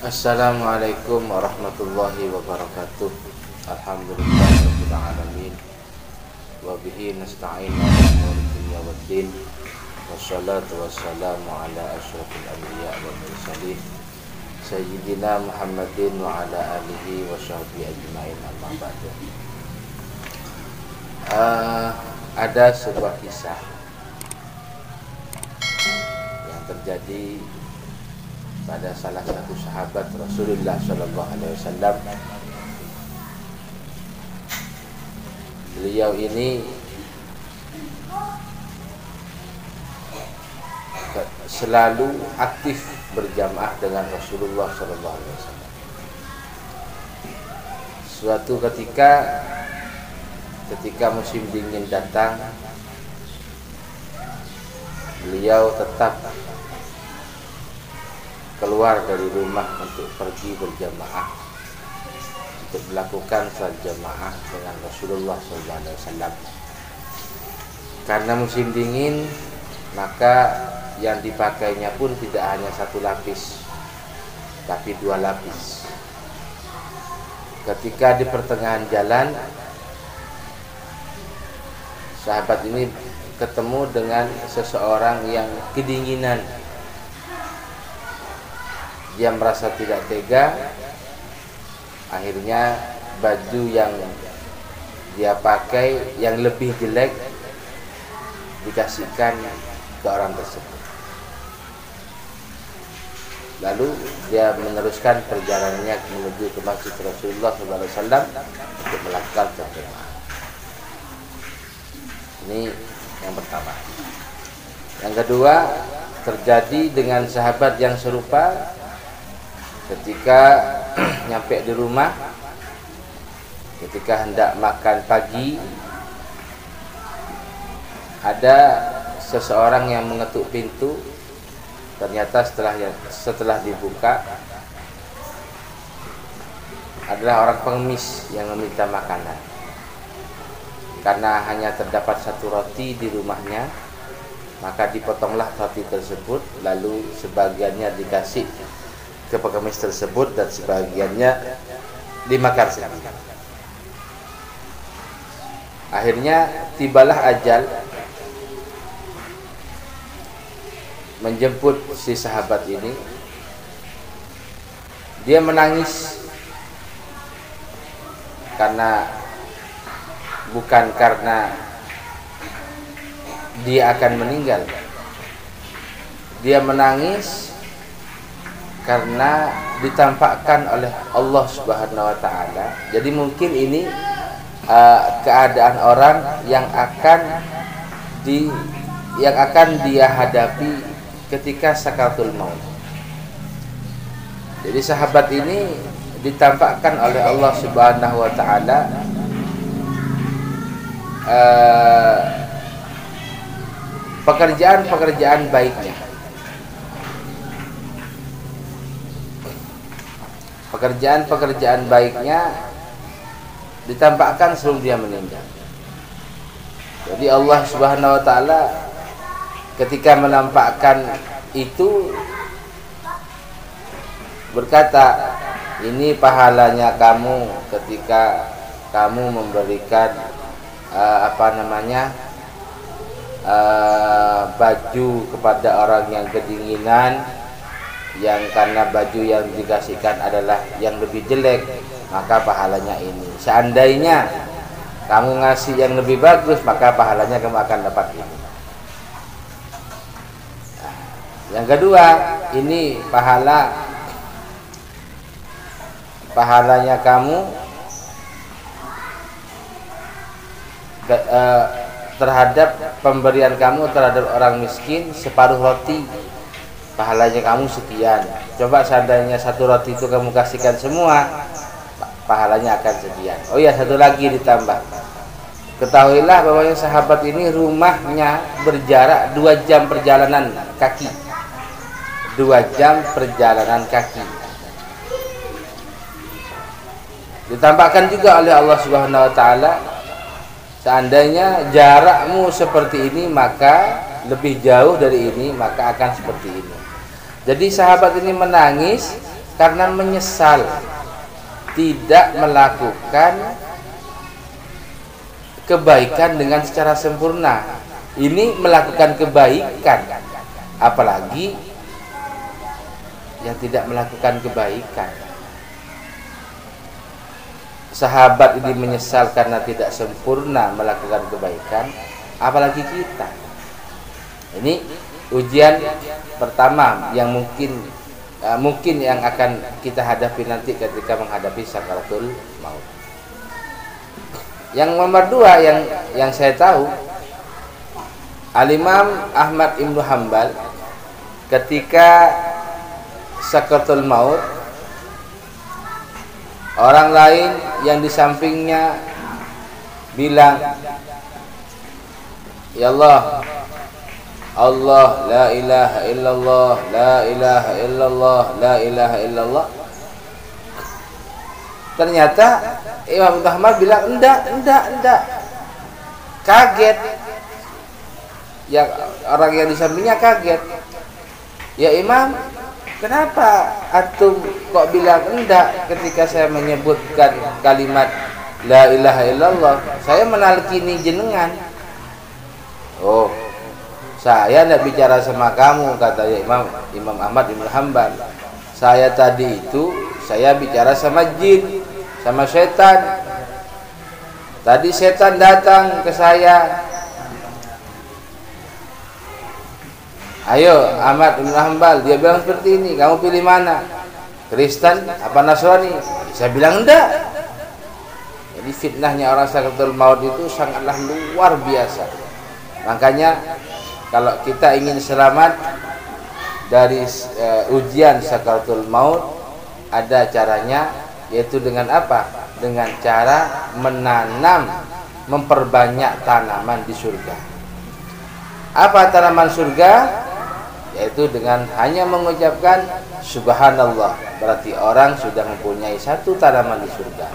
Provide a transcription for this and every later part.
Assalamualaikum warahmatullahi wabarakatuh. Alhamdulillahirabbil alamin. Wa bihi nasta'in ala umuri dunya waddin. Wassalatu wassalamu ala asyrafil anbiya wal mursalin sayyidina Muhammadin wa ala alihi wa sahbihi ajmain, amma ba'du. Ada sebuah kisah yang terjadi pada salah satu sahabat Rasulullah sallallahu alaihi wasallam. Beliau ini selalu aktif berjamaah dengan Rasulullah sallallahu alaihi wasallam. Suatu ketika musim dingin datang, beliau tetap keluar dari rumah untuk pergi berjamaah, untuk melakukan salat jamaah dengan Rasulullah SAW. Karena musim dingin, maka yang dipakainya pun tidak hanya satu lapis, tapi dua lapis. Ketika di pertengahan jalan, sahabat ini ketemu dengan seseorang yang kedinginan. Dia merasa tidak tega. Akhirnya baju yang dia pakai yang lebih jelek dikasihkan ke orang tersebut. Lalu dia meneruskan perjalanannya menuju ke masjid Rasulullah SAW untuk melakukan jamaah. Ini yang pertama. Yang kedua, terjadi dengan sahabat yang serupa. Ketika nyampe di rumah, ketika hendak makan pagi, ada seseorang yang mengetuk pintu. Ternyata setelah dibuka adalah orang pengemis yang meminta makanan. Karena hanya terdapat satu roti di rumahnya, maka dipotonglah roti tersebut, lalu sebagiannya dikasih ke pengemis tersebut dan sebagiannya dimakan sendiri. Akhirnya tibalah ajal menjemput si sahabat ini. Dia menangis bukan karena dia akan meninggal. Dia menangis karena ditampakkan oleh Allah Subhanahu wa taala. Jadi mungkin ini keadaan orang yang akan dia hadapi ketika sakaratul maut. Jadi sahabat ini ditampakkan oleh Allah Subhanahu wa taala pekerjaan baiknya. Pekerjaan baiknya ditampakkan sebelum dia meninggal. Jadi Allah Subhanahu wa taala ketika menampakkan itu berkata, ini pahalanya kamu ketika kamu memberikan baju kepada orang yang kedinginan, yang karena baju yang dikasihkan adalah yang lebih jelek, maka pahalanya ini. Seandainya kamu ngasih yang lebih bagus, maka pahalanya kamu akan dapat ini. Nah, yang kedua, ini pahalanya kamu terhadap pemberian kamu terhadap orang miskin separuh roti, pahalanya kamu sekian. Coba seandainya satu roti itu kamu kasihkan semua, pahalanya akan sekian. Oh ya, satu lagi ditambah. Ketahuilah bahwa sahabat ini rumahnya berjarak 2 jam perjalanan kaki. 2 jam perjalanan kaki. Ditampakkan juga oleh Allah Subhanahu wa taala, seandainya jarakmu seperti ini, maka lebih jauh dari ini, maka akan seperti ini. Jadi sahabat ini menangis karena menyesal tidak melakukan kebaikan dengan secara sempurna. Ini melakukan kebaikan, apalagi yang tidak melakukan kebaikan. Sahabat ini menyesal karena tidak sempurna melakukan kebaikan, apalagi kita. Ini ujian pertama yang mungkin yang akan kita hadapi nanti ketika menghadapi sakaratul maut. Yang nomor dua yang saya tahu, Al-Imam Ahmad Ibn Hanbal ketika sakaratul maut, orang lain yang di sampingnya bilang, "Ya Allah, Allah, la ilaha illallah, la ilaha illallah, la ilaha illallah." Ternyata Imam Ahmad bilang enggak. Kaget. Ya, orang yang di sampingnya kaget. "Ya Imam, kenapa antum kok bilang enggak ketika saya menyebutkan kalimat la ilaha illallah? Saya menalkini jenengan." "Oh, saya tidak bicara sama kamu," kata Imam Ahmad bin Hanbal. "Saya tadi itu saya bicara sama jin, sama setan. Tadi setan datang ke saya. Ayo Ahmad bin Hanbal," dia bilang seperti ini, "kamu pilih mana? Kristen apa Nasrani?" Saya bilang enggak. Jadi fitnahnya orang sakaratul maut itu sangatlah luar biasa. Makanya kalau kita ingin selamat dari ujian sakaratul maut, ada caranya, yaitu dengan apa? Dengan cara memperbanyak tanaman di surga. Apa tanaman surga? Yaitu dengan hanya mengucapkan subhanallah, berarti orang sudah mempunyai satu tanaman di surga.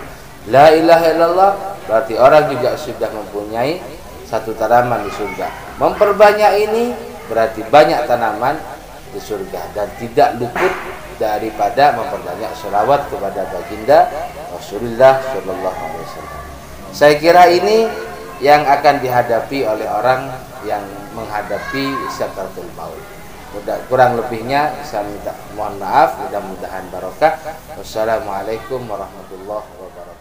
La ilaha illallah, berarti orang juga sudah mempunyai satu tanaman di surga. Memperbanyak ini berarti banyak tanaman di surga, dan tidak luput daripada memperbanyak selawat kepada baginda Rasulullah Shallallahu Alaihi Wasallam. Saya kira ini yang akan dihadapi oleh orang yang menghadapi sakaratul maut. Kurang lebihnya saya mohon maaf, mudah-mudahan barokah. Wassalamualaikum warahmatullahi wabarakatuh.